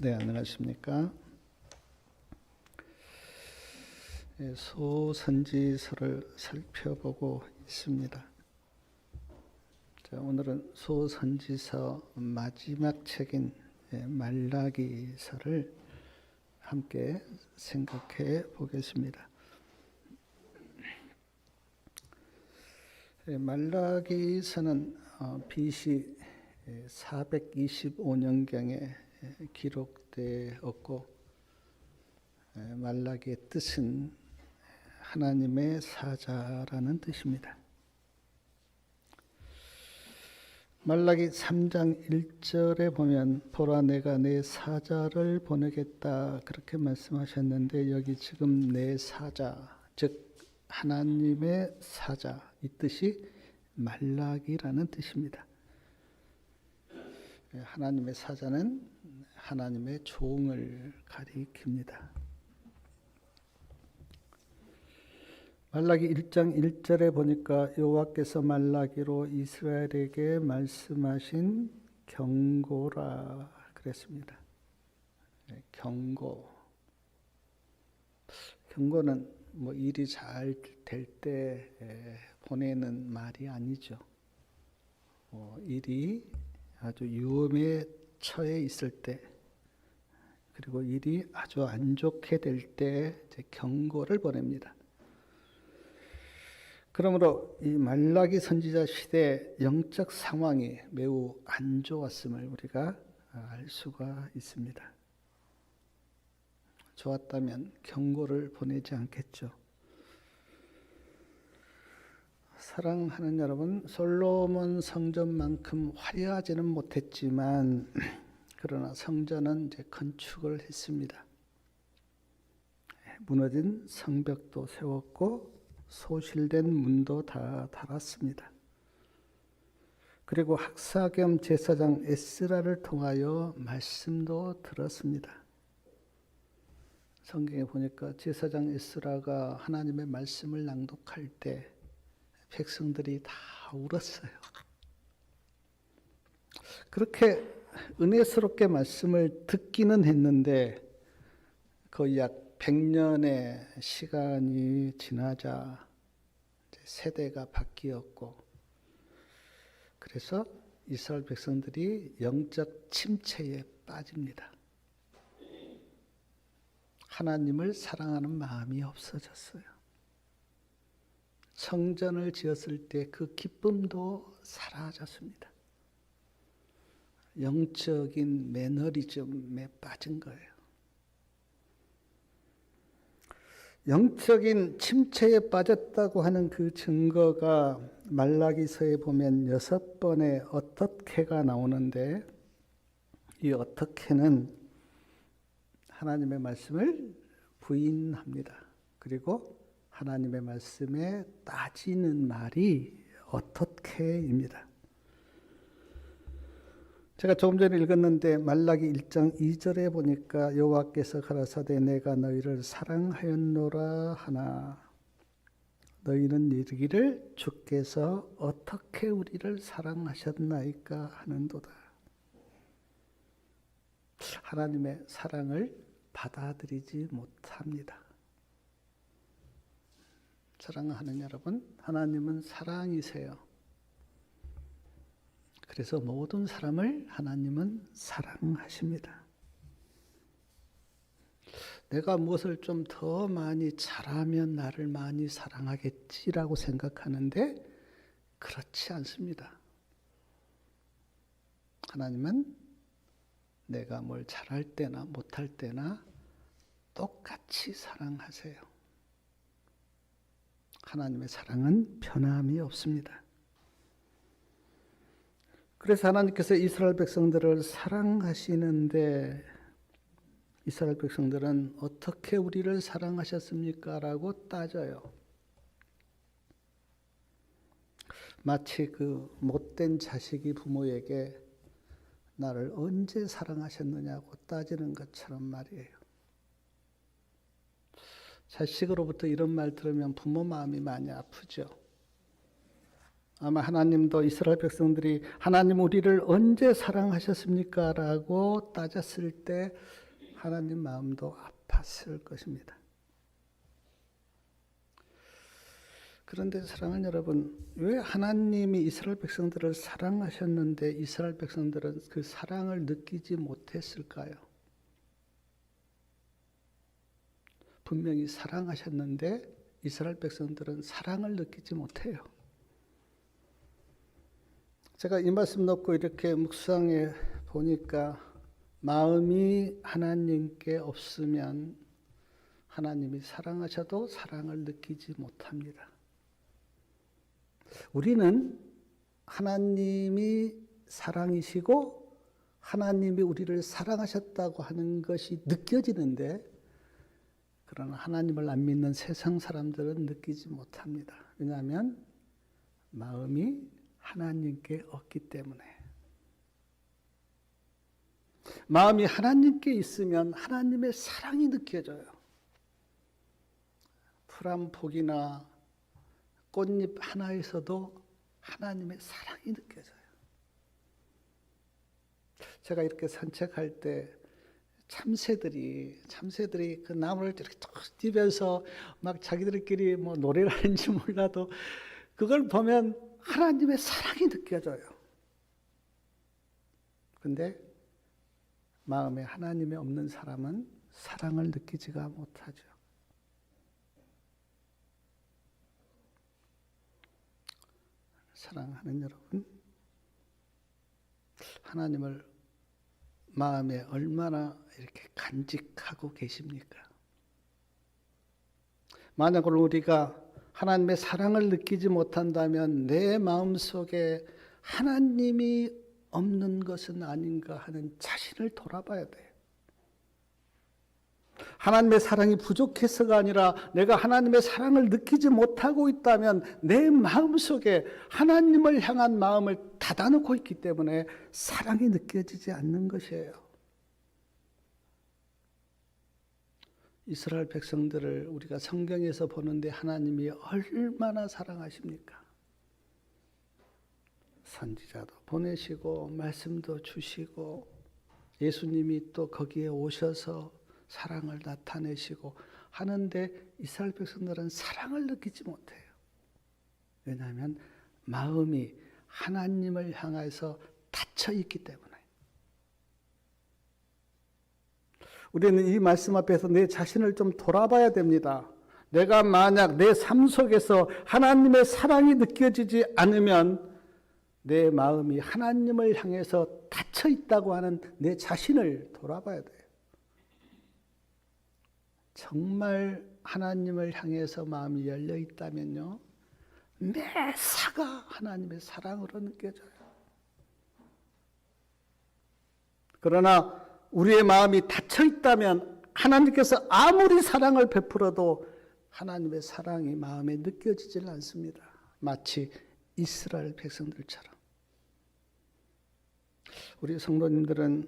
네, 안녕하십니까. 소선지서를 살펴보고 있습니다. 자, 오늘은 소선지서 마지막 책인 말라기서를 함께 생각해 보겠습니다. 말라기서는 BC 425년경에 기록되었고, 말라기의 뜻은 하나님의 사자라는 뜻입니다. 말라기 3장 1절에 보면 보라 내가 내 사자를 보내겠다 그렇게 말씀하셨는데, 여기 지금 내 사자, 즉 하나님의 사자, 이 뜻이 말라기라는 뜻입니다. 하나님의 사자는 하나님의 종을 가리킵니다. 말라기 1장 1절에 보니까 여호와께서 말라기로 이스라엘에게 말씀하신 경고라 그랬습니다. 경고. 경고는 뭐 일이 잘 될 때 보내는 말이 아니죠. 일이 아주 위험에 처해 있을 때, 그리고 일이 아주 안 좋게 될 때 경고를 보냅니다. 그러므로 이 말라기 선지자 시대 영적 상황이 매우 안 좋았음을 우리가 알 수가 있습니다. 좋았다면 경고를 보내지 않겠죠. 사랑하는 여러분, 솔로몬 성전만큼 화려하지는 못했지만 그러나 성전은 이제 건축을 했습니다. 무너진 성벽도 세웠고 소실된 문도 다 달았습니다. 그리고 학사 겸 제사장 에스라를 통하여 말씀도 들었습니다. 성경에 보니까 제사장 에스라가 하나님의 말씀을 낭독할 때 백성들이 다 울었어요. 그렇게 은혜스럽게 말씀을 듣기는 했는데 거의 약 100년의 시간이 지나자 세대가 바뀌었고, 그래서 이스라엘 백성들이 영적 침체에 빠집니다. 하나님을 사랑하는 마음이 없어졌어요. 성전을 지었을 때 그 기쁨도 사라졌습니다. 영적인 매너리즘에 빠진 거예요. 영적인 침체에 빠졌다고 하는 그 증거가 말라기서에 보면 6번의 어떻게가 나오는데, 이 어떻게는 하나님의 말씀을 부인합니다. 그리고 하나님의 말씀에 따지는 말이 어떻게입니다. 제가 조금 전에 읽었는데 말라기 1장 2절에 보니까 여호와께서 가라사대 내가 너희를 사랑하였노라 하나 너희는 이르기를 주께서 어떻게 우리를 사랑하셨나이까 하는도다. 하나님의 사랑을 받아들이지 못합니다. 사랑하는 여러분, 하나님은 사랑이세요. 그래서 모든 사람을 하나님은 사랑하십니다. 내가 무엇을 좀 더 많이 잘하면 나를 많이 사랑하겠지라고 생각하는데 그렇지 않습니다. 하나님은 내가 뭘 잘할 때나 못할 때나 똑같이 사랑하세요. 하나님의 사랑은 변함이 없습니다. 그래서 하나님께서 이스라엘 백성들을 사랑하시는데, 이스라엘 백성들은 어떻게 우리를 사랑하셨습니까? 라고 따져요. 마치 그 못된 자식이 부모에게 나를 언제 사랑하셨느냐고 따지는 것처럼 말이에요. 자식으로부터 이런 말 들으면 부모 마음이 많이 아프죠. 아마 하나님도 이스라엘 백성들이 하나님 우리를 언제 사랑하셨습니까? 라고 따졌을 때 하나님 마음도 아팠을 것입니다. 그런데 사랑하는 여러분, 왜 하나님이 이스라엘 백성들을 사랑하셨는데 이스라엘 백성들은 그 사랑을 느끼지 못했을까요? 분명히 사랑하셨는데 이스라엘 백성들은 사랑을 느끼지 못해요. 제가 이 말씀 놓고 이렇게 묵상해 보니까 마음이 하나님께 없으면 하나님이 사랑하셔도 사랑을 느끼지 못합니다. 우리는 하나님이 사랑이시고 하나님이 우리를 사랑하셨다고 하는 것이 느껴지는데, 그러나 하나님을 안 믿는 세상 사람들은 느끼지 못합니다. 왜냐하면 마음이 하나님께 없기 때문에. 마음이 하나님께 있으면 하나님의 사랑이 느껴져요. 풀 한 폭이나 꽃잎 하나에서도 하나님의 사랑이 느껴져요. 제가 이렇게 산책할 때 참새들이 그 나무를 이렇게 툭 뛰면서 막 자기들끼리 뭐 노래를 하는지 몰라도 그걸 보면 하나님의 사랑이 느껴져요. 근데 마음에 하나님이 없는 사람은 사랑을 느끼지가 못하죠. 사랑하는 여러분, 하나님을 마음에 얼마나 이렇게 간직하고 계십니까? 만약 우리가 하나님의 사랑을 느끼지 못한다면 내 마음속에 하나님이 없는 것은 아닌가 하는 자신을 돌아봐야 돼요. 하나님의 사랑이 부족해서가 아니라 내가 하나님의 사랑을 느끼지 못하고 있다면 내 마음속에 하나님을 향한 마음을 닫아놓고 있기 때문에 사랑이 느껴지지 않는 것이에요. 이스라엘 백성들을 우리가 성경에서 보는데 하나님이 얼마나 사랑하십니까? 선지자도 보내시고 말씀도 주시고 예수님이 또 거기에 오셔서 사랑을 나타내시고 하는데 이스라엘 백성들은 사랑을 느끼지 못해요. 왜냐하면 마음이 하나님을 향해서 닫혀 있기 때문에. 우리는 이 말씀 앞에서 내 자신을 좀 돌아봐야 됩니다. 내가 만약 내 삶 속에서 하나님의 사랑이 느껴지지 않으면 내 마음이 하나님을 향해서 닫혀 있다고 하는 내 자신을 돌아봐야 돼요. 정말 하나님을 향해서 마음이 열려 있다면요, 매사가 하나님의 사랑으로 느껴져요. 그러나 우리의 마음이 닫혀 있다면 하나님께서 아무리 사랑을 베풀어도 하나님의 사랑이 마음에 느껴지질 않습니다. 마치 이스라엘 백성들처럼. 우리 성도님들은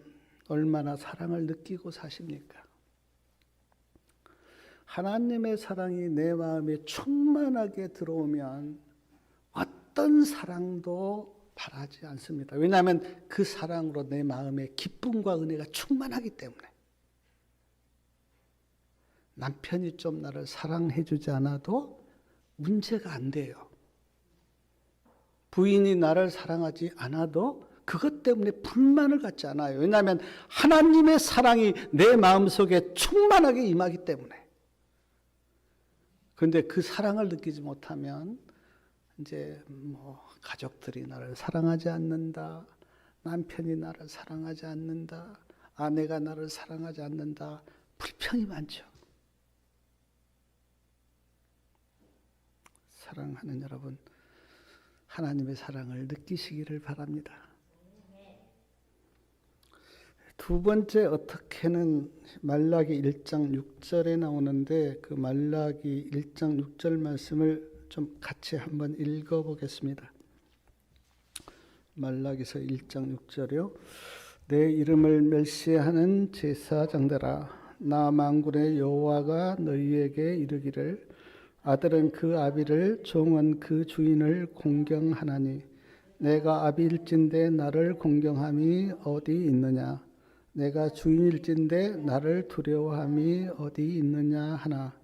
얼마나 사랑을 느끼고 사십니까? 하나님의 사랑이 내 마음에 충만하게 들어오면 어떤 사랑도 바라지 않습니다. 왜냐하면 그 사랑으로 내 마음에 기쁨과 은혜가 충만하기 때문에. 남편이 좀 나를 사랑해 주지 않아도 문제가 안 돼요. 부인이 나를 사랑하지 않아도 그것 때문에 불만을 갖지 않아요. 왜냐하면 하나님의 사랑이 내 마음속에 충만하게 임하기 때문에. 그런데 그 사랑을 느끼지 못하면 이제 뭐 가족들이 나를 사랑하지 않는다, 남편이 나를 사랑하지 않는다, 아내가 나를 사랑하지 않는다, 불평이 많죠. 사랑하는 여러분, 하나님의 사랑을 느끼시기를 바랍니다. 두 번째 어떻게는 말라기 1장 6절에 나오는데 그 말라기 1장 6절 말씀을 좀 같이 한번 읽어보겠습니다. 말라기서 1장 6절이요. 내 이름을 멸시하는 제사장들아, 나 만군의 여호와가 너희에게 이르기를 아들은 그 아비를, 종은 그 주인을 공경하나니 내가 아비일진데 나를 공경함이 어디 있느냐? 내가 주인일진데 나를 두려워함이 어디 있느냐 하나.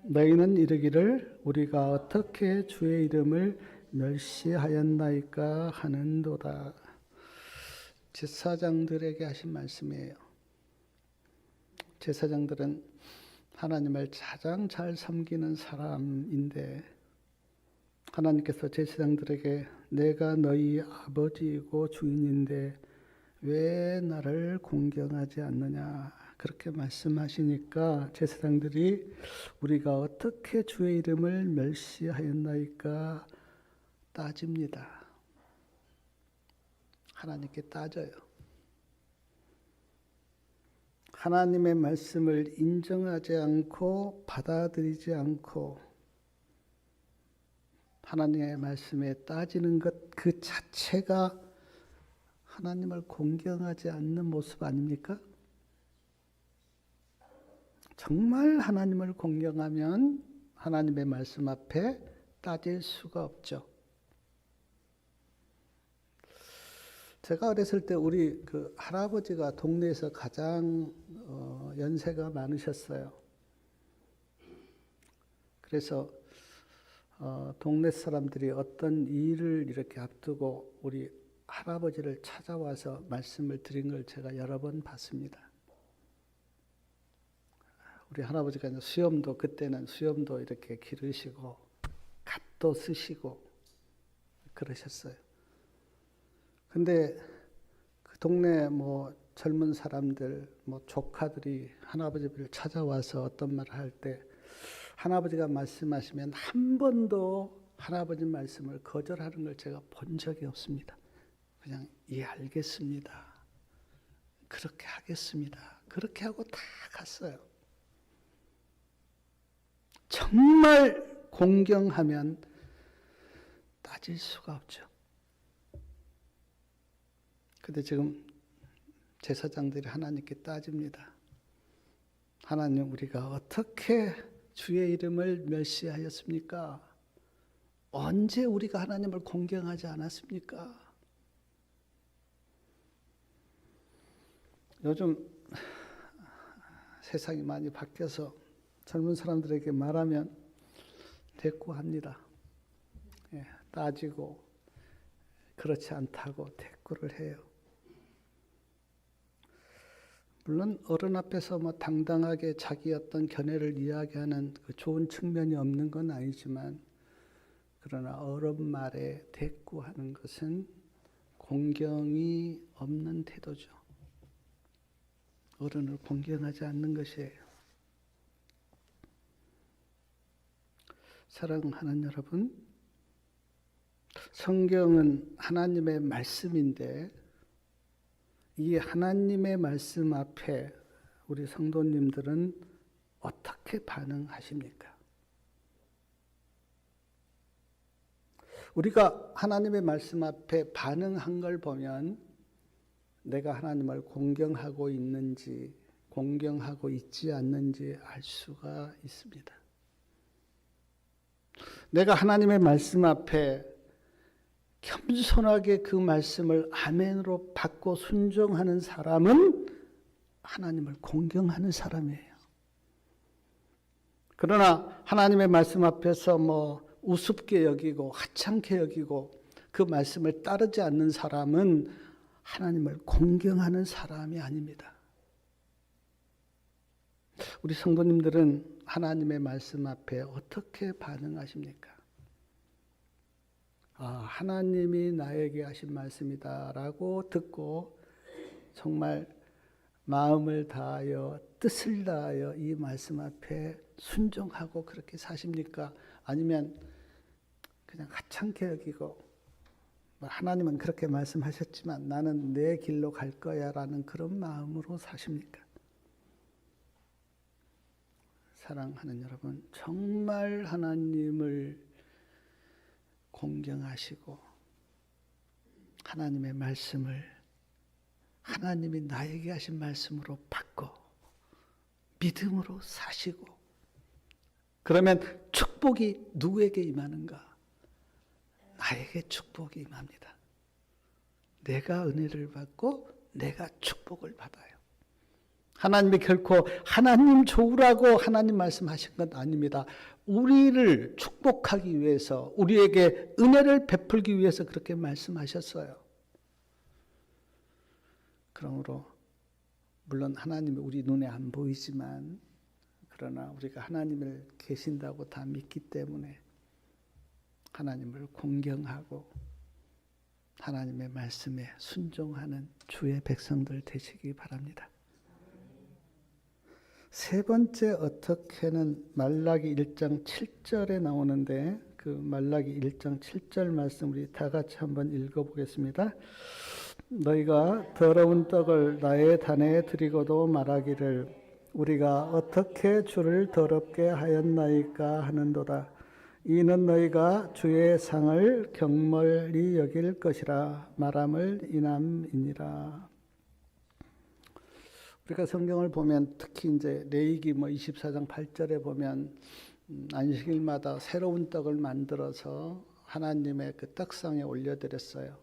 너희는 이르기를 우리가 어떻게 주의 이름을 멸시하였나이까 하는도다. 제사장들에게 하신 말씀이에요. 제사장들은 하나님을 가장 잘 섬기는 사람인데 하나님께서 제사장들에게 내가 너희 아버지이고 주인인데 왜 나를 공경하지 않느냐 그렇게 말씀하시니까 제사장들이 우리가 어떻게 주의 이름을 멸시하였나이까 따집니다. 하나님께 따져요. 하나님의 말씀을 인정하지 않고 받아들이지 않고 하나님의 말씀에 따지는 것 그 자체가 하나님을 공경하지 않는 모습 아닙니까? 정말 하나님을 공경하면 하나님의 말씀 앞에 따질 수가 없죠. 제가 어렸을 때 우리 그 할아버지가 동네에서 가장 연세가 많으셨어요. 그래서 동네 사람들이 어떤 일을 이렇게 앞두고 우리 할아버지를 찾아와서 말씀을 드린 걸 제가 여러 번 봤습니다. 우리 할아버지가 수염도 그때는 수염도 이렇게 기르시고 갓도 쓰시고 그러셨어요. 근데 그 동네 뭐 젊은 사람들 뭐 조카들이 할아버지를 찾아와서 어떤 말을 할 때 할아버지가 말씀하시면 한 번도 할아버지 말씀을 거절하는 걸 제가 본 적이 없습니다. 그냥 예 알겠습니다. 그렇게 하겠습니다. 그렇게 하고 다 갔어요. 정말 공경하면 따질 수가 없죠. 근데 지금 제사장들이 하나님께 따집니다. 하나님 우리가 어떻게 주의 이름을 멸시하였습니까? 언제 우리가 하나님을 공경하지 않았습니까? 요즘 세상이 많이 바뀌어서 젊은 사람들에게 말하면 대꾸합니다. 예, 따지고 그렇지 않다고 대꾸를 해요. 물론 어른 앞에서 뭐 당당하게 자기 어떤 견해를 이야기하는 그 좋은 측면이 없는 건 아니지만 그러나 어른 말에 대꾸하는 것은 공경이 없는 태도죠. 어른을 공경하지 않는 것이에요. 사랑하는 여러분, 성경은 하나님의 말씀인데 이 하나님의 말씀 앞에 우리 성도님들은 어떻게 반응하십니까? 우리가 하나님의 말씀 앞에 반응한 걸 보면 내가 하나님을 공경하고 있는지 공경하고 있지 않는지 알 수가 있습니다. 내가 하나님의 말씀 앞에 겸손하게 그 말씀을 아멘으로 받고 순종하는 사람은 하나님을 공경하는 사람이에요. 그러나 하나님의 말씀 앞에서 뭐 우습게 여기고 하찮게 여기고 그 말씀을 따르지 않는 사람은 하나님을 공경하는 사람이 아닙니다. 우리 성도님들은 하나님의 말씀 앞에 어떻게 반응하십니까? 하나님이 나에게 하신 말씀이다라고 듣고 정말 마음을 다하여 뜻을 다하여 이 말씀 앞에 순종하고 그렇게 사십니까? 아니면 그냥 하찮게 여기고 하나님은 그렇게 말씀하셨지만 나는 내 길로 갈 거야 라는 그런 마음으로 사십니까? 사랑하는 여러분, 정말 하나님을 공경하시고 하나님의 말씀을 하나님이 나에게 하신 말씀으로 받고 믿음으로 사시고 그러면 축복 축복이 누구에게 임하는가? 나에게 축복이 임합니다. 내가 은혜를 받고 내가 축복을 받아요. 하나님이 결코 하나님 좋으라고 하나님 말씀하신 건 아닙니다. 우리를 축복하기 위해서, 우리에게 은혜를 베풀기 위해서 그렇게 말씀하셨어요. 그러므로 물론 하나님이 우리 눈에 안 보이지만, 그러나 우리가 하나님을 계신다고 다 믿기 때문에 하나님을 공경하고 하나님의 말씀에 순종하는 주의 백성들 되시기 바랍니다. 세 번째 어떻게는 말라기 1장 7절에 나오는데, 그 말라기 1장 7절 말씀 우리 다 같이 한번 읽어보겠습니다. 너희가 더러운 떡을 나의 단에 드리고도 말하기를 우리가 어떻게 주를 더럽게 하였나이까 하는도다. 이는 너희가 주의 상을 경멀히 여길 것이라 말함을 인함이니라. 우리가 성경을 보면 특히 이제 레위기 24장 8절에 보면 안식일마다 새로운 떡을 만들어서 하나님의 그 떡상에 올려드렸어요.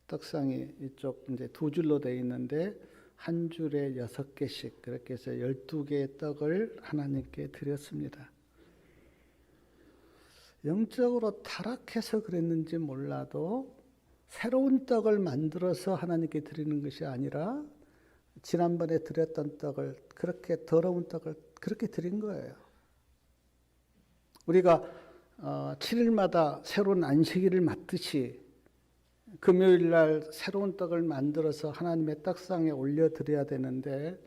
떡상이 이쪽 이제 두 줄로 되어 있는데 한 줄에 6개씩, 그렇게 해서 12개의 떡을 하나님께 드렸습니다. 영적으로 타락해서 그랬는지 몰라도 새로운 떡을 만들어서 하나님께 드리는 것이 아니라 지난번에 드렸던 떡을, 그렇게 더러운 떡을 그렇게 드린 거예요. 우리가 7일마다 새로운 안식일을 맞듯이 금요일 날 새로운 떡을 만들어서 하나님의 떡상에 올려드려야 되는데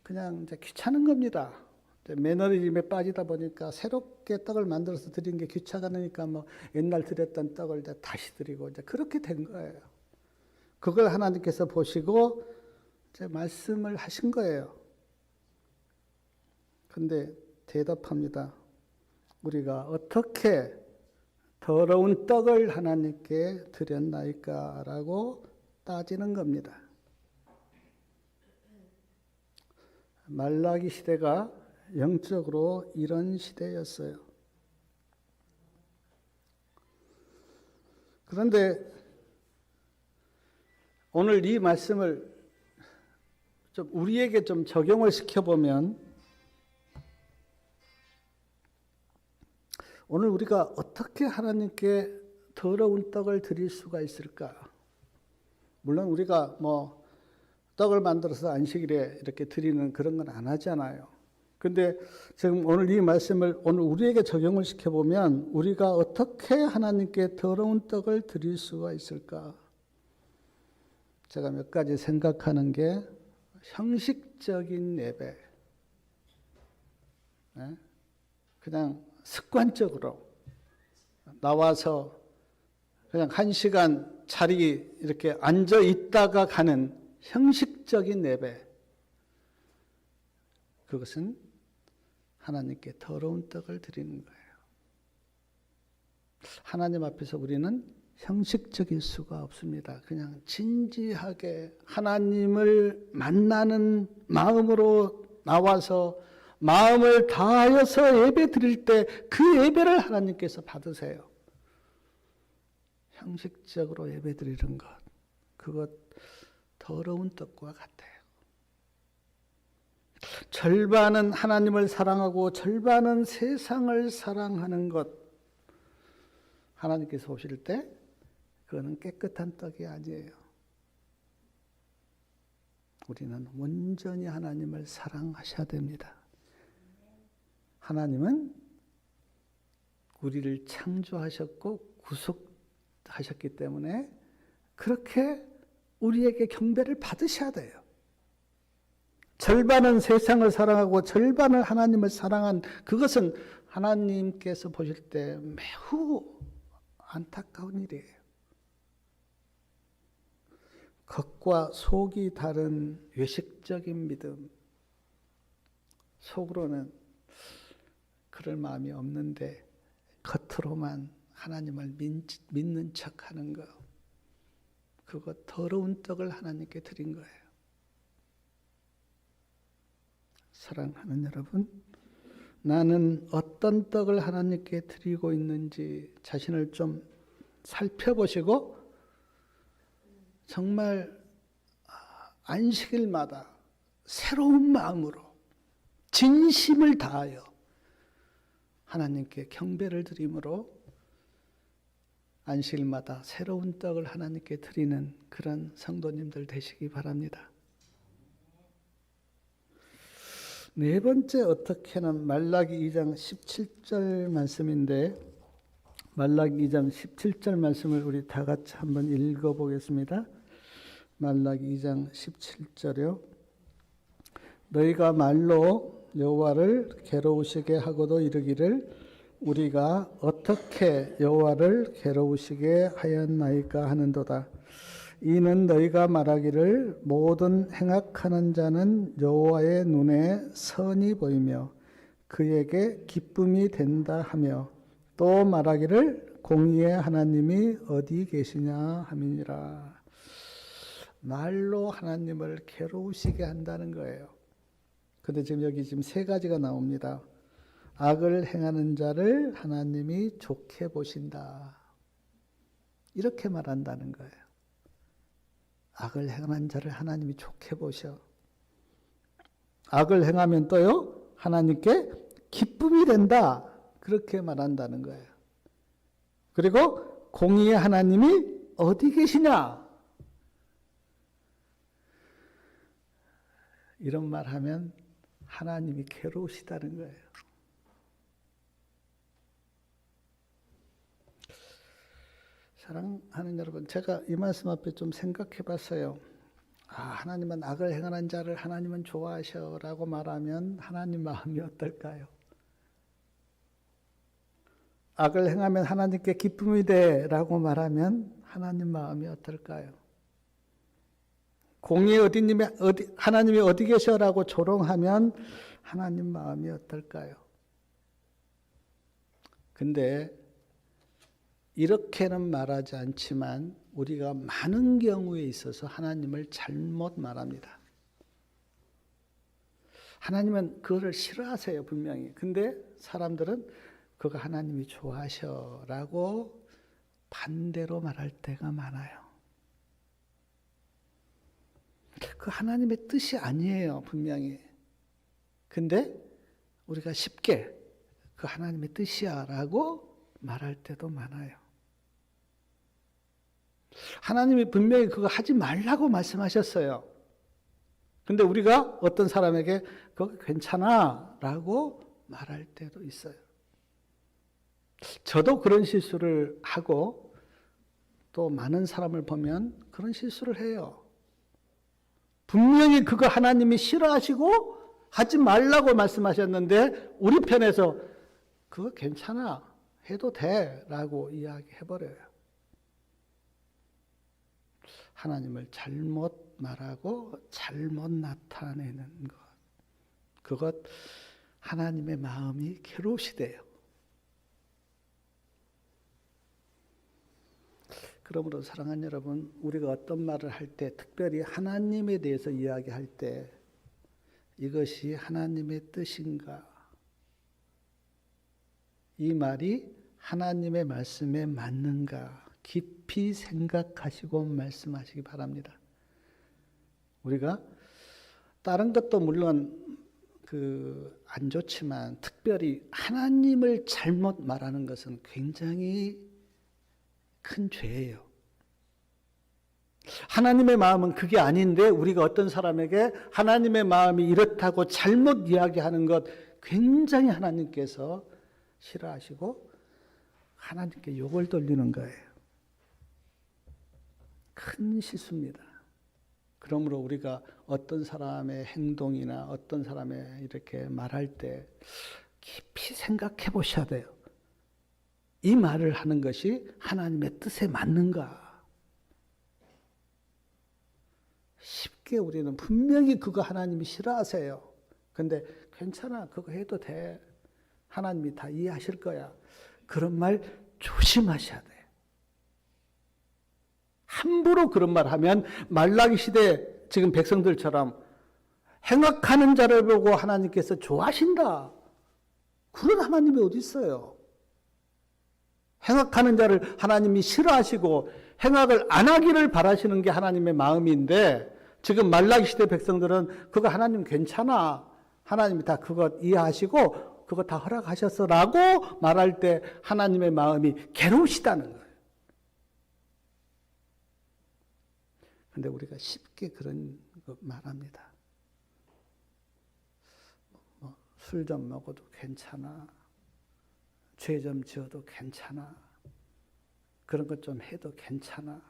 그냥 이제 귀찮은 겁니다. 매너리즘에 빠지다 보니까 새롭게 떡을 만들어서 드리는 게 귀찮으니까 뭐 옛날 드렸던 떡을 이제 다시 드리고 이제 그렇게 된 거예요. 그걸 하나님께서 보시고 이제 말씀을 하신 거예요. 근데 대답합니다. 우리가 어떻게 더러운 떡을 하나님께 드렸나이까? 라고 따지는 겁니다. 말라기 시대가 영적으로 이런 시대였어요. 그런데 오늘 이 말씀을 좀 우리에게 좀 적용을 시켜보면 오늘 우리가 어떻게 하나님께 더러운 떡을 드릴 수가 있을까? 물론 우리가 뭐 떡을 만들어서 안식일에 이렇게 드리는 그런 건 안 하잖아요. 근데 지금 오늘 이 말씀을 오늘 우리에게 적용을 시켜보면 우리가 어떻게 하나님께 더러운 떡을 드릴 수가 있을까? 제가 몇 가지 생각하는 게 형식적인 예배. 그냥 습관적으로 나와서 그냥 1시간 자리 이렇게 앉아 있다가 가는 형식적인 예배. 그것은 하나님께 더러운 떡을 드리는 거예요. 하나님 앞에서 우리는 형식적일 수가 없습니다. 그냥 진지하게 하나님을 만나는 마음으로 나와서 마음을 다하여서 예배 드릴 때 그 예배를 하나님께서 받으세요. 형식적으로 예배 드리는 것, 그것 더러운 떡과 같아요. 절반은 하나님을 사랑하고 절반은 세상을 사랑하는 것, 하나님께서 보실 때 그거는 깨끗한 떡이 아니에요. 우리는 온전히 하나님을 사랑하셔야 됩니다. 하나님은 우리를 창조하셨고 구속하셨기 때문에 그렇게 우리에게 경배를 받으셔야 돼요. 절반은 세상을 사랑하고 절반은 하나님을 사랑한 그것은 하나님께서 보실 때 매우 안타까운 일이에요. 겉과 속이 다른 외식적인 믿음, 속으로는 그럴 마음이 없는데 겉으로만 하나님을 믿는 척하는 거, 그거 더러운 떡을 하나님께 드린 거예요. 사랑하는 여러분, 나는 어떤 떡을 하나님께 드리고 있는지 자신을 좀 살펴보시고 정말 안식일마다 새로운 마음으로 진심을 다하여 하나님께 경배를 드림으로 안식일마다 새로운 떡을 하나님께 드리는 그런 성도님들 되시기 바랍니다. 네 번째 어떻게는 말라기 2장 17절 말씀인데, 말라기 2장 17절 말씀을 우리 다 같이 한번 읽어보겠습니다. 말라기 2장 17절이요. 너희가 말로 여호와를 괴로우시게 하고도 이르기를 우리가 어떻게 여호와를 괴로우시게 하였나이까 하는도다. 이는 너희가 말하기를 모든 행악하는 자는 여호와의 눈에 선이 보이며 그에게 기쁨이 된다 하며 또 말하기를 공의의 하나님이 어디 계시냐 함이니라. 말로 하나님을 괴로우시게 한다는 거예요. 근데 지금 여기 세 가지가 나옵니다. 악을 행하는 자를 하나님이 좋게 보신다. 이렇게 말한다는 거예요. 악을 행하는 자를 하나님이 좋게 보셔. 악을 행하면 또요, 하나님께 기쁨이 된다. 그렇게 말한다는 거예요. 그리고 공의의 하나님이 어디 계시냐? 이런 말 하면 하나님이 괴로우시다는 거예요. 사랑하는 여러분, 제가 이 말씀 앞에 좀 생각해 봤어요. 하나님은 악을 행하는 자를 하나님은 좋아하셔 라고 말하면 하나님 마음이 어떨까요? 악을 행하면 하나님께 기쁨이 돼 라고 말하면 하나님 마음이 어떨까요? 공의 하나님이 어디 계셔 라고 조롱하면 하나님 마음이 어떨까요? 근데 이렇게는 말하지 않지만 우리가 많은 경우에 있어서 하나님을 잘못 말합니다. 하나님은 그거를 싫어하세요, 분명히. 근데 사람들은 그거 하나님이 좋아하셔라고 반대로 말할 때가 많아요. 그 하나님의 뜻이 아니에요, 분명히. 근데 우리가 쉽게 그 하나님의 뜻이야 라고 말할 때도 많아요. 하나님이 분명히 그거 하지 말라고 말씀하셨어요. 근데 우리가 어떤 사람에게 그거 괜찮아 라고 말할 때도 있어요. 저도 그런 실수를 하고 또 많은 사람을 보면 그런 실수를 해요. 분명히 그거 하나님이 싫어하시고 하지 말라고 말씀하셨는데 우리 편에서 그거 괜찮아 해도 돼 라고 이야기해버려요. 하나님을 잘못 말하고 잘못 나타내는 것. 그것 하나님의 마음이 괴로우시대요. 그러므로 사랑하는 여러분, 우리가 어떤 말을 할 때, 특별히 하나님에 대해서 이야기할 때 이것이 하나님의 뜻인가? 이 말이 하나님의 말씀에 맞는가? 깊이 생각하시고 말씀하시기 바랍니다. 우리가 다른 것도 물론 안 좋지만 특별히 하나님을 잘못 말하는 것은 굉장히 큰 죄예요. 하나님의 마음은 그게 아닌데 우리가 어떤 사람에게 하나님의 마음이 이렇다고 잘못 이야기하는 것 굉장히 하나님께서 싫어하시고 하나님께 욕을 돌리는 거예요. 큰 실수입니다. 그러므로 우리가 어떤 사람의 행동이나 어떤 사람의 이렇게 말할 때 깊이 생각해 보셔야 돼요. 이 말을 하는 것이 하나님의 뜻에 맞는가? 쉽게 우리는 분명히 그거 하나님이 싫어하세요. 근데 괜찮아, 그거 해도 돼. 하나님이 다 이해하실 거야. 그런 말 조심하셔야 돼. 함부로 그런 말 하면 말라기 시대 지금 백성들처럼 행악하는 자를 보고 하나님께서 좋아하신다. 그런 하나님이 어디 있어요? 행악하는 자를 하나님이 싫어하시고 행악을 안 하기를 바라시는 게 하나님의 마음인데, 지금 말라기 시대 백성들은 그거 하나님 괜찮아, 하나님이 다 그거 이해하시고 그거 다 허락하셨어 라고 말할 때 하나님의 마음이 괴로우시다는 거예요. 근데 우리가 쉽게 그런 거 말합니다. 술 좀 먹어도 괜찮아, 죄 좀 지어도 괜찮아, 그런 것 좀 해도 괜찮아.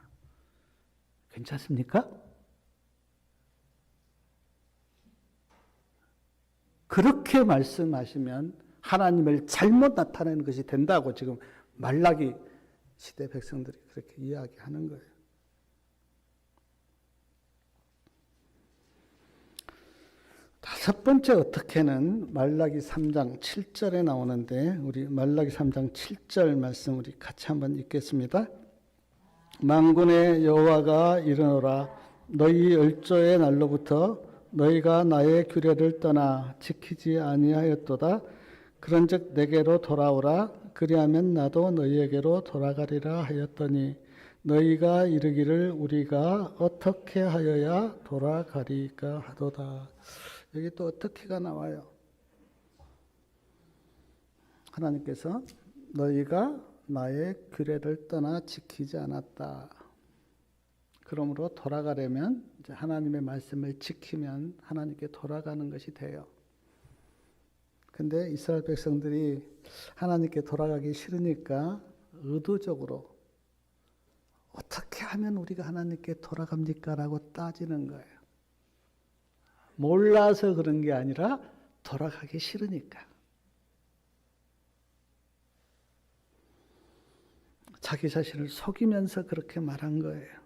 괜찮습니까? 그렇게 말씀하시면 하나님을 잘못 나타내는 것이 된다고 지금 말라기 시대 백성들이 그렇게 이야기하는 거예요. 다섯 번째 어떻게는 말라기 3장 7절에 나오는데, 우리 말라기 3장 7절 말씀 우리 같이 한번 읽겠습니다. 만군의 여호와가 이르노라, 너희 열조의 날로부터 너희가 나의 규례를 떠나 지키지 아니하였도다. 그런즉 내게로 돌아오라, 그리하면 나도 너희에게로 돌아가리라 하였더니 너희가 이르기를 우리가 어떻게 하여야 돌아가리까 하도다. 여기 또 어떻게가 나와요. 하나님께서 너희가 나의 규례를 떠나 지키지 않았다. 그러므로 돌아가려면 이제 하나님의 말씀을 지키면 하나님께 돌아가는 것이 돼요. 근데 이스라엘 백성들이 하나님께 돌아가기 싫으니까 의도적으로 어떻게 하면 우리가 하나님께 돌아갑니까? 라고 따지는 거예요. 몰라서 그런 게 아니라 돌아가기 싫으니까. 자기 자신을 속이면서 그렇게 말한 거예요.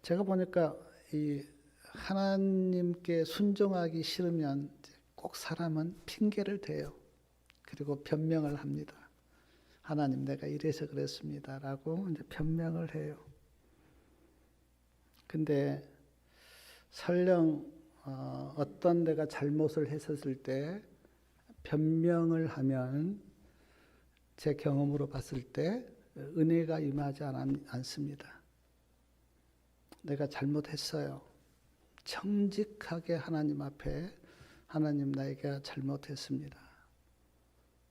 제가 보니까 이 하나님께 순종하기 싫으면 꼭 사람은 핑계를 대요. 그리고 변명을 합니다. 하나님, 내가 이래서 그랬습니다 라고 이제 변명을 해요. 근데 설령 어떤 데가 잘못을 했었을 때 변명을 하면 제 경험으로 봤을 때 은혜가 임하지 않습니다. 내가 잘못했어요. 정직하게 하나님 앞에, 하나님 나에게 잘못했습니다.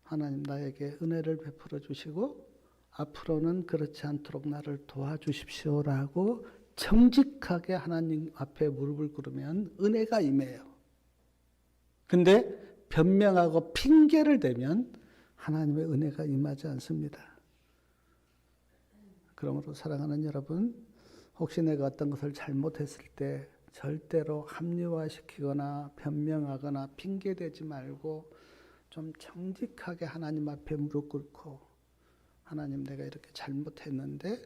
하나님 나에게 은혜를 베풀어 주시고 앞으로는 그렇지 않도록 나를 도와주십시오라고 정직하게 하나님 앞에 무릎을 꿇으면 은혜가 임해요. 근데 변명하고 핑계를 대면 하나님의 은혜가 임하지 않습니다. 그러므로 사랑하는 여러분, 혹시 내가 어떤 것을 잘못했을 때 절대로 합리화시키거나 변명하거나 핑계대지 말고 좀 정직하게 하나님 앞에 무릎 꿇고, 하나님 내가 이렇게 잘못했는데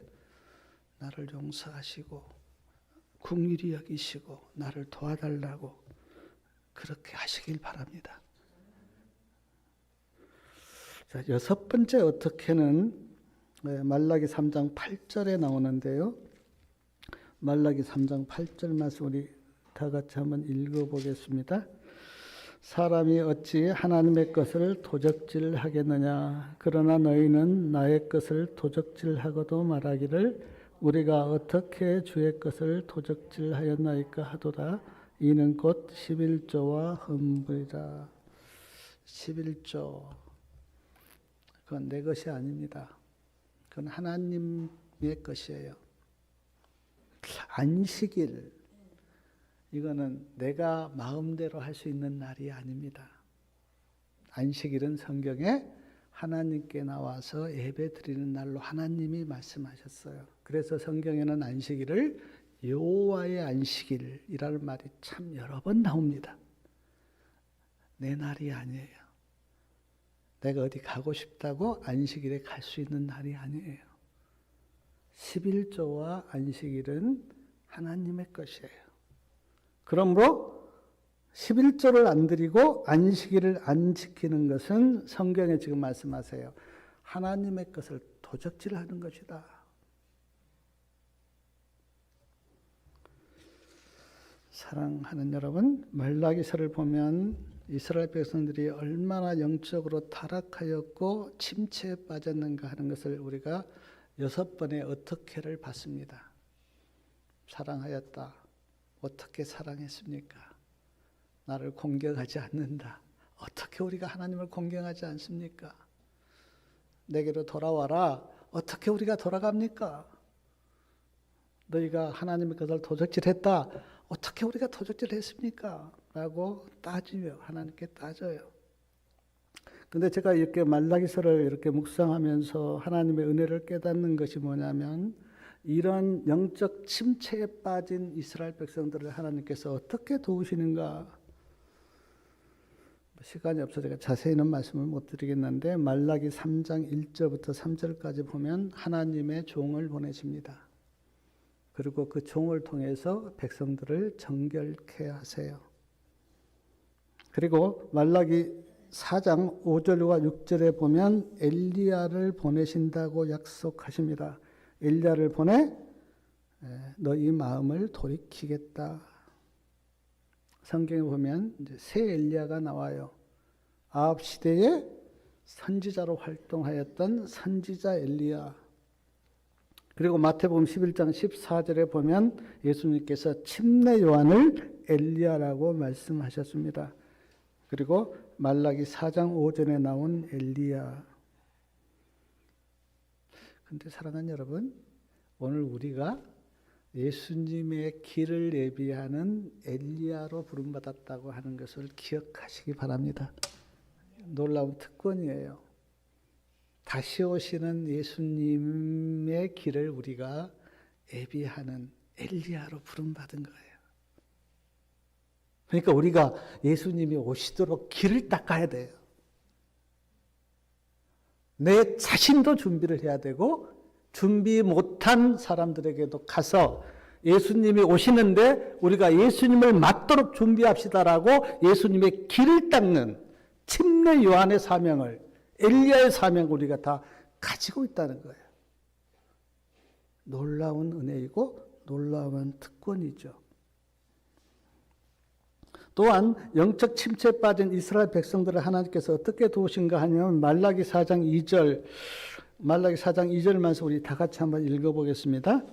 나를 용서하시고 긍휼히 여기시고 나를 도와달라고 그렇게 하시길 바랍니다. 자, 여섯 번째 어떻게는 말라기 3장 8절에 나오는데요. 말라기 3장 8절 말씀 우리 다 같이 한번 읽어보겠습니다. 사람이 어찌 하나님의 것을 도적질하겠느냐. 그러나 너희는 나의 것을 도적질하고도 말하기를 우리가 어떻게 주의 것을 도적질하였나이까 하도다. 이는 곧 11조와 헌물이라. 11조, 그건 내 것이 아닙니다. 그건 하나님의 것이에요. 안식일, 이거는 내가 마음대로 할 수 있는 날이 아닙니다. 안식일은 성경에 하나님께 나와서 예배 드리는 날로 하나님이 말씀하셨어요. 그래서 성경에는 안식일을 여호와의 안식일이라는 말이 참 여러 번 나옵니다. 내 날이 아니에요. 내가 어디 가고 싶다고 안식일에 갈 수 있는 날이 아니에요. 11조와 안식일은 하나님의 것이에요. 그러므로 11조를 안 드리고 안식일을 안 지키는 것은 성경에 지금 말씀하세요. 하나님의 것을 도적질하는 것이다. 사랑하는 여러분, 말라기서를 보면 이스라엘 백성들이 얼마나 영적으로 타락하였고 침체에 빠졌는가 하는 것을 우리가 6번의 어떻게를 봤습니다. 사랑하였다. 어떻게 사랑했습니까? 나를 공경하지 않는다. 어떻게 우리가 하나님을 공경하지 않습니까? 내게로 돌아와라. 어떻게 우리가 돌아갑니까? 너희가 하나님의 것을 도적질했다. 어떻게 우리가 도적질했습니까? 라고 따지며 하나님께 따져요. 근데 제가 이렇게 말라기서를 이렇게 묵상하면서 하나님의 은혜를 깨닫는 것이 뭐냐면, 이런 영적 침체에 빠진 이스라엘 백성들을 하나님께서 어떻게 도우시는가? 시간이 없어서 제가 자세히는 말씀을 못 드리겠는데, 말라기 3장 1절부터 3절까지 보면 하나님의 종을 보내십니다. 그리고 그 종을 통해서 백성들을 정결케 하세요. 그리고 말라기 4장 5절과 6절에 보면 엘리야를 보내신다고 약속하십니다. 엘리야를 보내 너희 마음을 돌이키겠다. 성경에 보면 이제 새 엘리야가 나와요. 아합 시대에 선지자로 활동하였던 선지자 엘리야. 그리고 마태복음 11장 14절에 보면 예수님께서 침례 요한을 엘리야라고 말씀하셨습니다. 그리고 말라기 4장 5절에 나온 엘리야. 그런데 사랑하는 여러분, 오늘 우리가 예수님의 길을 예비하는 엘리야로 부름받았다고 하는 것을 기억하시기 바랍니다. 놀라운 특권이에요. 다시 오시는 예수님의 길을 우리가 예비하는 엘리야로 부름받은 거예요. 그러니까 우리가 예수님이 오시도록 길을 닦아야 돼요. 내 자신도 준비를 해야 되고, 준비 못한 사람들에게도 가서 예수님이 오시는데 우리가 예수님을 맞도록 준비합시다라고 예수님의 길을 닦는 침례 요한의 사명을, 엘리야의 사명을 우리가 다 가지고 있다는 거예요. 놀라운 은혜이고 놀라운 특권이죠. 또한 영적 침체에 빠진 이스라엘 백성들을 하나님께서 어떻게 도우신가 하면 말라기 4장 2절 말씀 우리 다 같이 한번 읽어보겠습니다.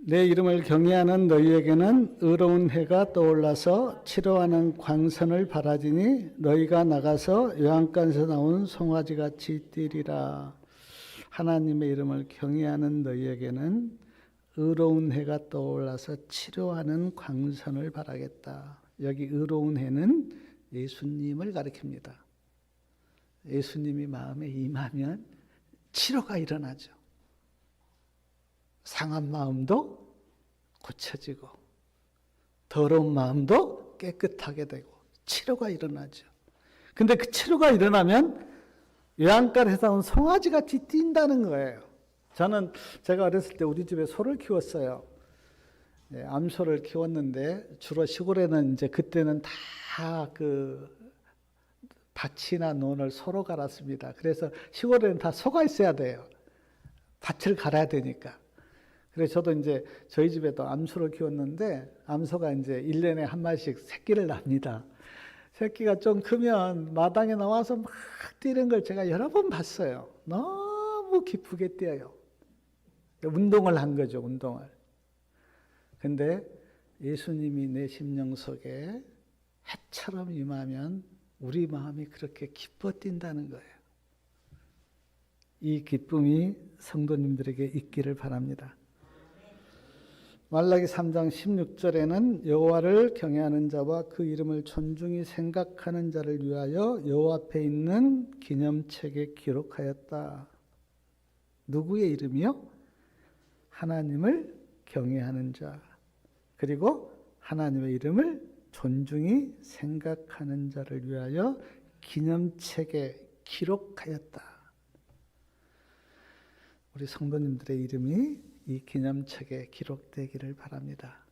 내 이름을 경외하는 너희에게는 의로운 해가 떠올라서 치료하는 광선을 바라지니 너희가 나가서 요한간에서 나온 송아지같이 뛰리라. 하나님의 이름을 경외하는 너희에게는 의로운 해가 떠올라서 치료하는 광선을 바라겠다. 여기 의로운 해는 예수님을 가리킵니다. 예수님이 마음에 임하면 치료가 일어나죠. 상한 마음도 고쳐지고 더러운 마음도 깨끗하게 되고 치료가 일어나죠. 근데 그 치료가 일어나면 요한간에서 나온 송아지같이 뛴다는 거예요. 제가 어렸을 때 우리 집에 소를 키웠어요. 암소를 키웠는데 주로 시골에는 이제 그때는 다 그 밭이나 논을 소로 갈았습니다. 그래서 시골에는 다 소가 있어야 돼요. 밭을 갈아야 되니까. 그래서 저도 이제 저희 집에도 암소를 키웠는데 암소가 이제 1년에 한 마리씩 새끼를 납니다. 새끼가 좀 크면 마당에 나와서 막 뛰는 걸 제가 여러 번 봤어요. 너무 기쁘게 뛰어요. 운동을 한 거죠, 운동을. 근데 예수님이 내 심령 속에 해처럼 임하면 우리 마음이 그렇게 기뻐 뛴다는 거예요. 이 기쁨이 성도님들에게 있기를 바랍니다. 말라기 3장 16절에는 여호와를 경외하는 자와 그 이름을 존중히 생각하는 자를 위하여 여호와 앞에 있는 기념책에 기록하였다. 누구의 이름이요? 하나님을 경외하는 자, 그리고 하나님의 이름을 존중히 생각하는 자를 위하여 기념책에 기록하였다. 우리 성도님들의 이름이 이 기념책에 기록되기를 바랍니다.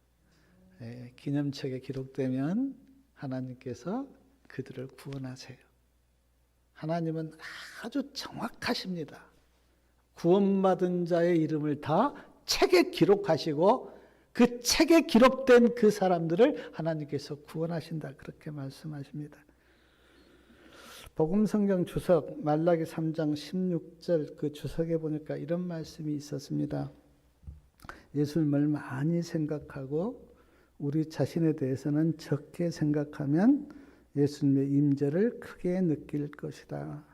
기념책에 기록되면 하나님께서 그들을 구원하세요. 하나님은 아주 정확하십니다. 구원받은 자의 이름을 다 책에 기록하시고 그 책에 기록된 그 사람들을 하나님께서 구원하신다. 그렇게 말씀하십니다. 복음성경 주석 말라기 3장 16절 그 주석에 보니까 이런 말씀이 있었습니다. 예수님을 많이 생각하고 우리 자신에 대해서는 적게 생각하면 예수님의 임재를 크게 느낄 것이다.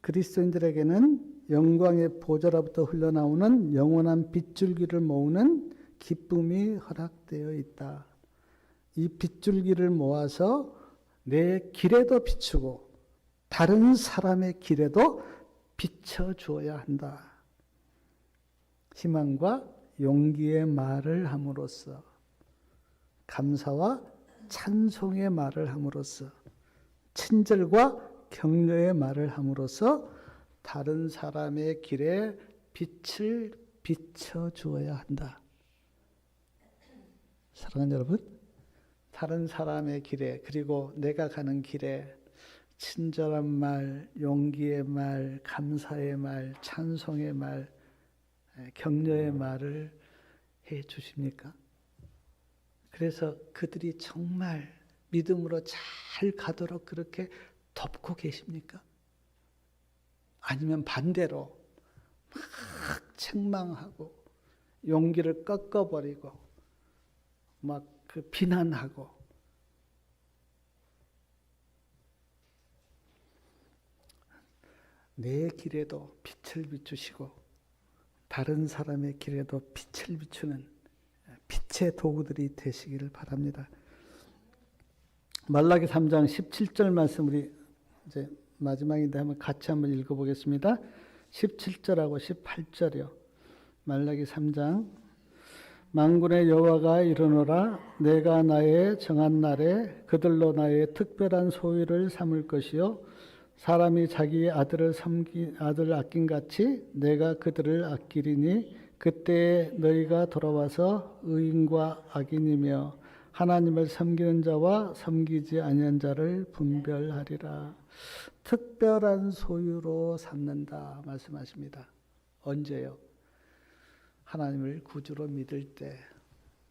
그리스도인들에게는 영광의 보좌로부터 흘러나오는 영원한 빗줄기를 모으는 기쁨이 허락되어 있다. 이 빗줄기를 모아서 내 길에도 비추고 다른 사람의 길에도 비춰주어야 한다. 희망과 용기의 말을 함으로써, 감사와 찬송의 말을 함으로써, 친절과 격려의 말을 함으로써 다른 사람의 길에 빛을 비춰주어야 한다. 사랑하는 여러분, 다른 사람의 길에, 그리고 내가 가는 길에 친절한 말, 용기의 말, 감사의 말, 찬송의 말, 격려의 말을 해 주십니까? 그래서 그들이 정말 믿음으로 잘 가도록 그렇게 덮고 계십니까? 아니면 반대로 막 책망하고 용기를 꺾어버리고 막 그 비난하고, 내 길에도 빛을 비추시고 다른 사람의 길에도 빛을 비추는 빛의 도구들이 되시기를 바랍니다. 말라기 3장 17절 말씀 우리 이제 마지막인데 한번 같이 한번 읽어보겠습니다. 17절하고 18절이요. 말라기 3장. 만군의 여호와가 이르노라, 내가 나의 정한 날에 그들로 나의 특별한 소유를 삼을 것이요 사람이 자기 아들을 아낀 같이 내가 그들을 아끼리니 그때에 너희가 돌아와서 의인과 악인이며 하나님을 섬기는 자와 섬기지 아니한 자를 분별하리라. 특별한 소유로 삼는다 말씀하십니다. 언제요? 하나님을 구주로 믿을 때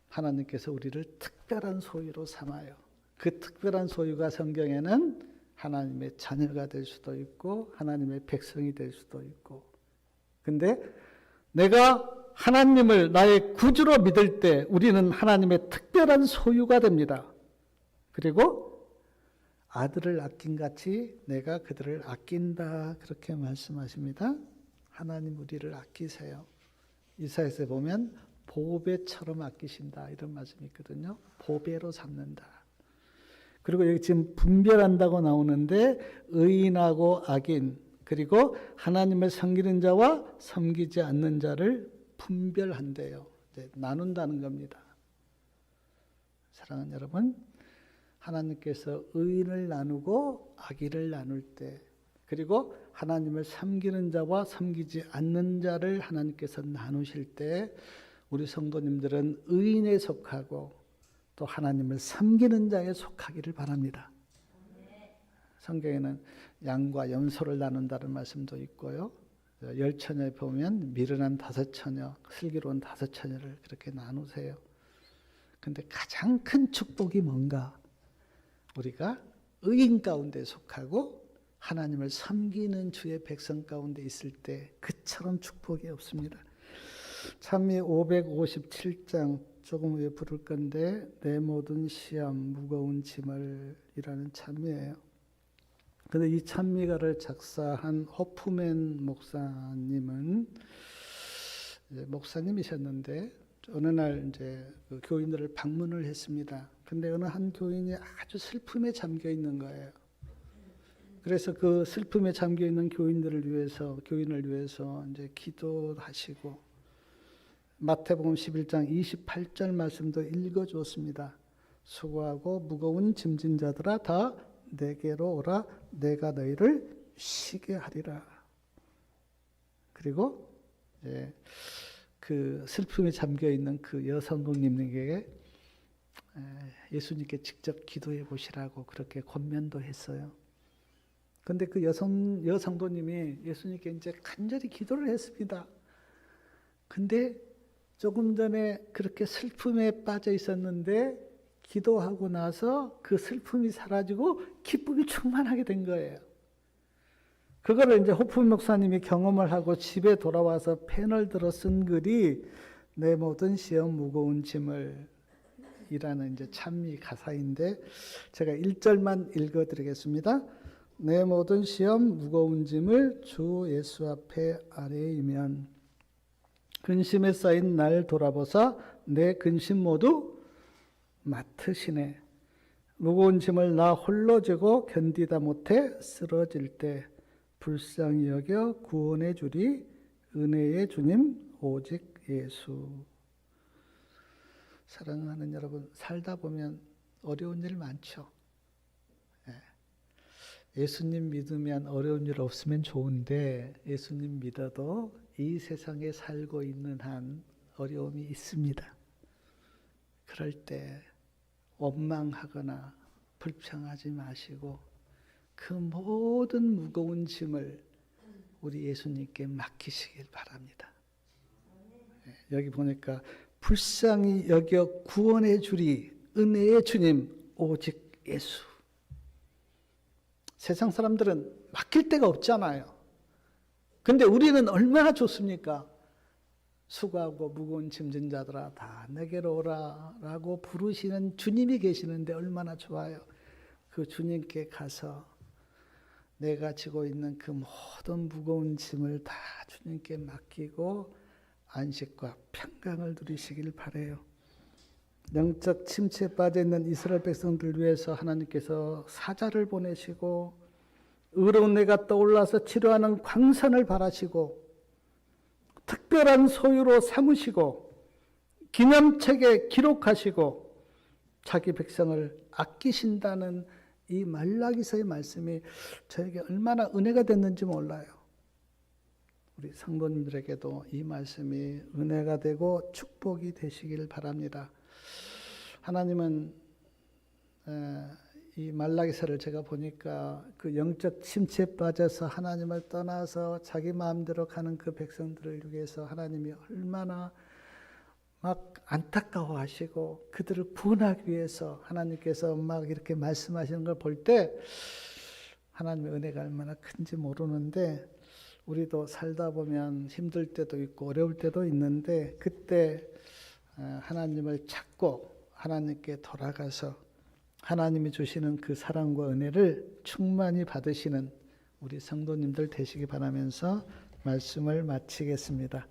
하나님께서 우리를 특별한 소유로 삼아요. 그 특별한 소유가 성경에는 하나님의 자녀가 될 수도 있고 하나님의 백성이 될 수도 있고, 근데 내가 하나님을 나의 구주로 믿을 때 우리는 하나님의 특별한 소유가 됩니다. 그리고 아들을 아낀 같이 내가 그들을 아낀다 그렇게 말씀하십니다. 하나님 우리를 아끼세요. 이사야서에 보면 보배처럼 아끼신다 이런 말씀이 있거든요. 보배로 삼는다. 그리고 여기 지금 분별한다고 나오는데 의인하고 악인, 그리고 하나님을 섬기는 자와 섬기지 않는 자를 분별한대요. 나눈다는 겁니다. 사랑하는 여러분, 하나님께서 의인을 나누고 악인을 나눌 때, 그리고 하나님을 섬기는 자와 섬기지 않는 자를 하나님께서 나누실 때 우리 성도님들은 의인에 속하고 또 하나님을 섬기는 자에 속하기를 바랍니다. 성경에는 양과 염소를 나눈다는 말씀도 있고요. 열처녀에 보면 미련한 5처녀, 슬기로운 5처녀를 그렇게 나누세요. 근데 가장 큰 축복이 뭔가? 우리가 의인 가운데 속하고 하나님을 섬기는 주의 백성 가운데 있을 때 그처럼 축복이 없습니다. 찬미 557장 조금 후에 부를 건데, 내 모든 시험 무거운 짐을 이라는 찬미예요. 근데 이 찬미가를 작사한 호프맨 목사님은 목사님이셨는데 어느 날 이제 그 교인들을 방문을 했습니다. 근데 어느 한 교인이 아주 슬픔에 잠겨 있는 거예요. 그래서 그 슬픔에 잠겨 있는 교인을 위해서 이제 기도하시고 마태복음 11장 28절 말씀도 읽어 주었습니다. 수고하고 무거운 짐진 자들아 다 내게로 오라, 내가 너희를 쉬게 하리라. 그리고 그 슬픔에 잠겨 있는 그 여성도님에게 예수님께 직접 기도해 보시라고 그렇게 권면도 했어요. 근데 그 여성도님이 예수님께 이제 간절히 기도를 했습니다. 근데 조금 전에 그렇게 슬픔에 빠져 있었는데 기도하고 나서 그 슬픔이 사라지고 기쁨이 충만하게 된 거예요. 그거를 이제 호프 목사님이 경험을 하고 집에 돌아와서 펜을 들어 쓴 글이 내 모든 시험 무거운 짐을 이라는 이제 찬미 가사인데 제가 1절만 읽어드리겠습니다. 내 모든 시험 무거운 짐을 주 예수 앞에 아뢰이면 근심에 쌓인 날 돌아보사 내 근심 모두 맡으시네. 무거운 짐을 나 홀로 지고 견디다 못해 쓰러질 때 불쌍히 여겨 구원해 주리 은혜의 주님 오직 예수. 사랑하는 여러분, 살다 보면 어려운 일 많죠. 예수님 믿으면 어려운 일 없으면 좋은데 예수님 믿어도 이 세상에 살고 있는 한 어려움이 있습니다. 그럴 때 원망하거나 불평하지 마시고 그 모든 무거운 짐을 우리 예수님께 맡기시길 바랍니다. 여기 보니까 불쌍히 여겨 구원해 주리 은혜의 주님 오직 예수. 세상 사람들은 맡길 데가 없잖아요. 근데 우리는 얼마나 좋습니까? 수고하고 무거운 짐진 자들아 다 내게로 오라 라고 부르시는 주님이 계시는데 얼마나 좋아요. 그 주님께 가서 내가 지고 있는 그 모든 무거운 짐을 다 주님께 맡기고 안식과 평강을 누리시길 바라요. 영적 침체에 빠져 있는 이스라엘 백성들 위해서 하나님께서 사자를 보내시고 의로운 내가 떠올라서 치료하는 광선을 바라시고 특별한 소유로 삼으시고 기념책에 기록하시고 자기 백성을 아끼신다는 이 말라기서의 말씀이 저에게 얼마나 은혜가 됐는지 몰라요. 우리 성도님들에게도 이 말씀이 은혜가 되고 축복이 되시길 바랍니다. 하나님은 이 말라기서를 제가 보니까 그 영적 침체에 빠져서 하나님을 떠나서 자기 마음대로 가는 그 백성들을 위해서 하나님이 얼마나 막 안타까워하시고 그들을 구원하기 위해서 하나님께서 막 이렇게 말씀하시는 걸 볼 때 하나님의 은혜가 얼마나 큰지 모르는데 우리도 살다 보면 힘들 때도 있고 어려울 때도 있는데 그때 하나님을 찾고 하나님께 돌아가서 하나님이 주시는 그 사랑과 은혜를 충만히 받으시는 우리 성도님들 되시기 바라면서 말씀을 마치겠습니다.